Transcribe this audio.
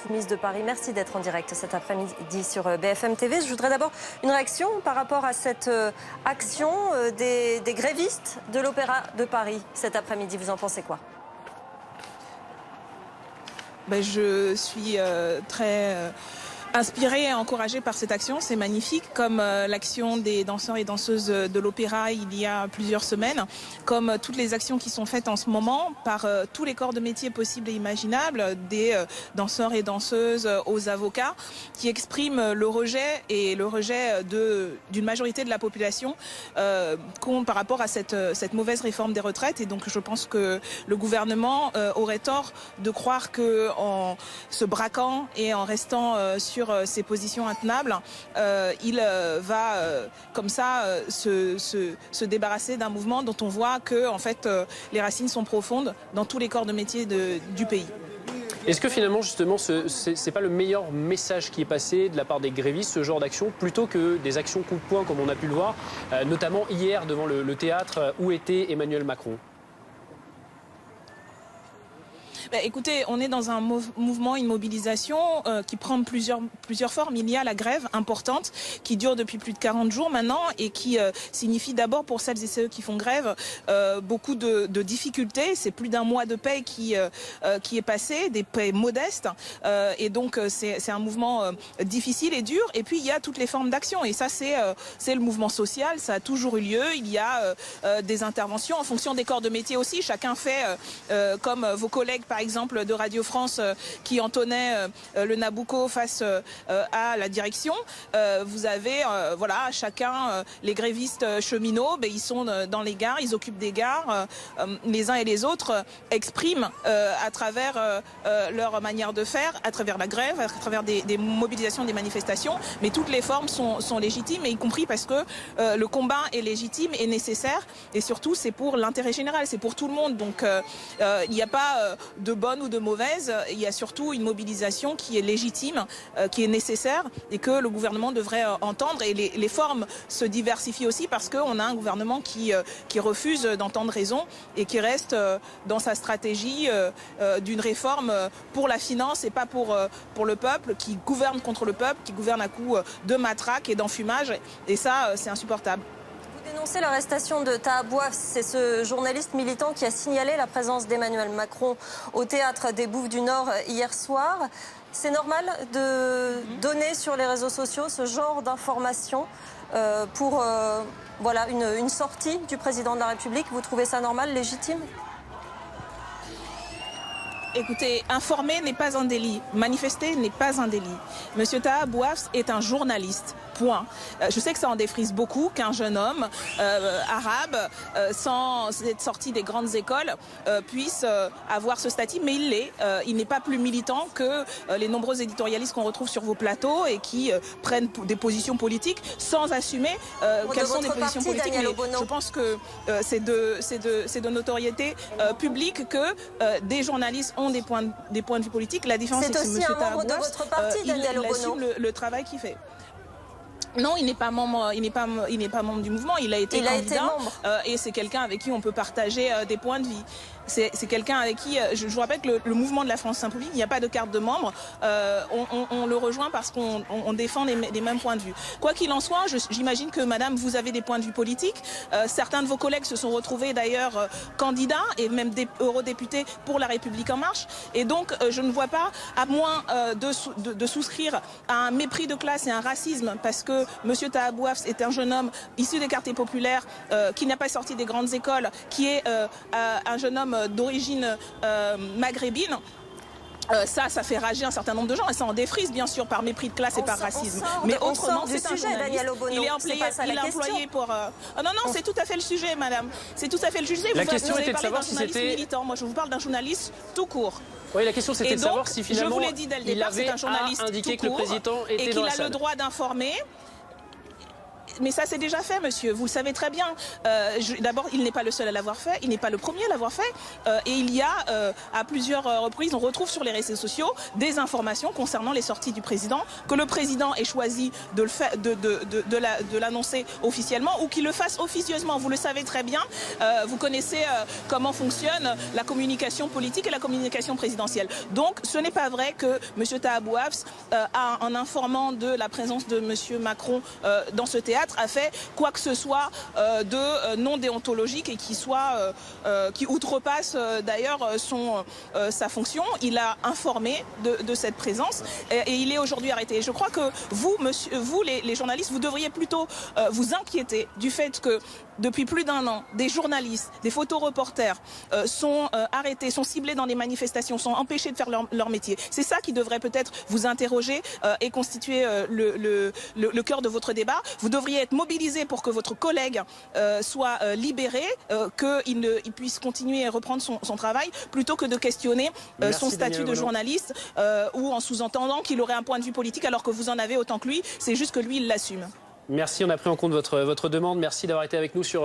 Soumise de Paris, merci d'être en direct cet après-midi sur BFM TV. Je voudrais d'abord une réaction par rapport à cette action des grévistes de l'Opéra de Paris cet après-midi. Vous en pensez quoi? Je suis très inspirée et encouragée par cette action. C'est magnifique, comme l'action des danseurs et danseuses de l'opéra il y a plusieurs semaines, comme toutes les actions qui sont faites en ce moment par tous les corps de métier possibles et imaginables, des danseurs et danseuses aux avocats, qui expriment le rejet d'une majorité de la population par rapport à cette mauvaise réforme des retraites. Et donc je pense que le gouvernement aurait tort de croire qu'en se braquant et en restant sur ses positions intenables, il va comme ça se débarrasser d'un mouvement dont on voit que en fait, les racines sont profondes dans tous les corps de métier du pays. Est-ce que finalement, justement, c'est pas le meilleur message qui est passé de la part des grévistes, ce genre d'action, plutôt que des actions coup de poing comme on a pu le voir, notamment hier devant le théâtre où était Emmanuel Macron? Écoutez, on est dans un mouvement, une mobilisation qui prend plusieurs formes. Il y a la grève importante qui dure depuis plus de 40 jours maintenant et qui signifie d'abord pour celles et ceux qui font grève beaucoup de difficultés. C'est plus d'un mois de paie qui est passé, des paies modestes. Et donc c'est un mouvement difficile et dur. Et puis il y a toutes les formes d'action. Et ça c'est le mouvement social. Ça a toujours eu lieu. Il y a des interventions en fonction des corps de métier aussi. Chacun fait comme vos collègues par exemple de Radio France qui entonnaient le Nabucco face à la direction. Vous avez voilà, chacun, les grévistes cheminots, ils sont dans les gares, ils occupent des gares. Les uns et les autres expriment à travers leur manière de faire, à travers la grève, à travers des mobilisations, des manifestations. Mais toutes les formes sont légitimes, y compris parce que le combat est légitime et nécessaire. Et surtout, c'est pour l'intérêt général, c'est pour tout le monde. Donc il n'y a pas de bonne ou de mauvaise, il y a surtout une mobilisation qui est légitime, qui est nécessaire et que le gouvernement devrait entendre. Et les formes se diversifient aussi parce qu'on a un gouvernement qui refuse d'entendre raison et qui reste dans sa stratégie d'une réforme pour la finance et pas pour le peuple, qui gouverne contre le peuple, qui gouverne à coups de matraque et d'enfumage. Et ça, c'est insupportable. Dénoncer l'arrestation de Taha Bouafs, c'est ce journaliste militant qui a signalé la présence d'Emmanuel Macron au théâtre des Bouffes du Nord hier soir. C'est normal de donner sur les réseaux sociaux ce genre d'informations pour voilà, une sortie du président de la République? Vous trouvez ça normal, légitime? Écoutez, informer n'est pas un délit. Manifester n'est pas un délit. Monsieur Taha Bouafs est un journaliste. Point. Je sais que ça en défrise beaucoup qu'un jeune homme arabe, sans être sorti des grandes écoles, puisse avoir ce statut, mais il l'est. Il n'est pas plus militant que les nombreux éditorialistes qu'on retrouve sur vos plateaux et qui prennent des positions politiques sans assumer quelles sont les positions politiques. Mais je pense que c'est de notoriété publique que des journalistes ont des points de vue politiques. La différence, c'est que aussi un membre de votre parti, Daniel Obono. Il assume le travail qu'il fait. Non, il n'est pas membre du mouvement. Il a été candidat et c'est quelqu'un avec qui on peut partager des points de vie. C'est quelqu'un avec qui, je vous rappelle que le mouvement de la France Insoumise, il n'y a pas de carte de membre. On le rejoint parce qu'on défend les mêmes points de vue. Quoi qu'il en soit, j'imagine que madame, vous avez des points de vue politiques. Certains de vos collègues se sont retrouvés d'ailleurs candidats et même eurodéputés pour La République En Marche. Et donc, je ne vois pas, à moins de souscrire à un mépris de classe et un racisme, parce que monsieur Taha Bouafs est un jeune homme issu des quartiers populaires, qui n'a pas sorti des grandes écoles, qui est un jeune homme d'origine maghrébine. Ça fait rager un certain nombre de gens et ça en défrise bien sûr par mépris de classe et par racisme. Mais autrement, c'est un journaliste. Il est employé pour... Non, c'est tout à fait le sujet, madame. C'est tout à fait le sujet. La question était de savoir si c'était... militant. Moi, je vous parle d'un journaliste tout court. Oui, la question c'était de savoir si finalement je vous l'ai dit dès le départ, c'est un journaliste indiqué tout court que le président était et qu'il a le droit d'informer. Mais ça c'est déjà fait, monsieur. Vous le savez très bien. D'abord, il n'est pas le seul à l'avoir fait. Il n'est pas le premier à l'avoir fait. Et il y a à plusieurs reprises, on retrouve sur les réseaux sociaux des informations concernant les sorties du président, que le président ait choisi de l'annoncer officiellement ou qu'il le fasse officieusement. Vous le savez très bien. Vous connaissez comment fonctionne la communication politique et la communication présidentielle. Donc, ce n'est pas vrai que M. Taha Bouafs, en informant de la présence de M. Macron dans ce théâtre, a fait quoi que ce soit de non déontologique et qui outrepasse d'ailleurs sa fonction. Il a informé de cette présence et il est aujourd'hui arrêté. Je crois que vous, les journalistes, vous devriez plutôt vous inquiéter du fait que depuis plus d'1 an, des journalistes, des photoreporters sont arrêtés, sont ciblés dans des manifestations, sont empêchés de faire leur métier. C'est ça qui devrait peut-être vous interroger et constituer le cœur de votre débat. Vous devriez être mobilisés pour que votre collègue soit libéré, qu'il puisse continuer à reprendre son travail, plutôt que de questionner son statut de journaliste ou en sous-entendant qu'il aurait un point de vue politique alors que vous en avez autant que lui. C'est juste que lui, il l'assume. Merci, on a pris en compte votre demande. Merci d'avoir été avec nous sur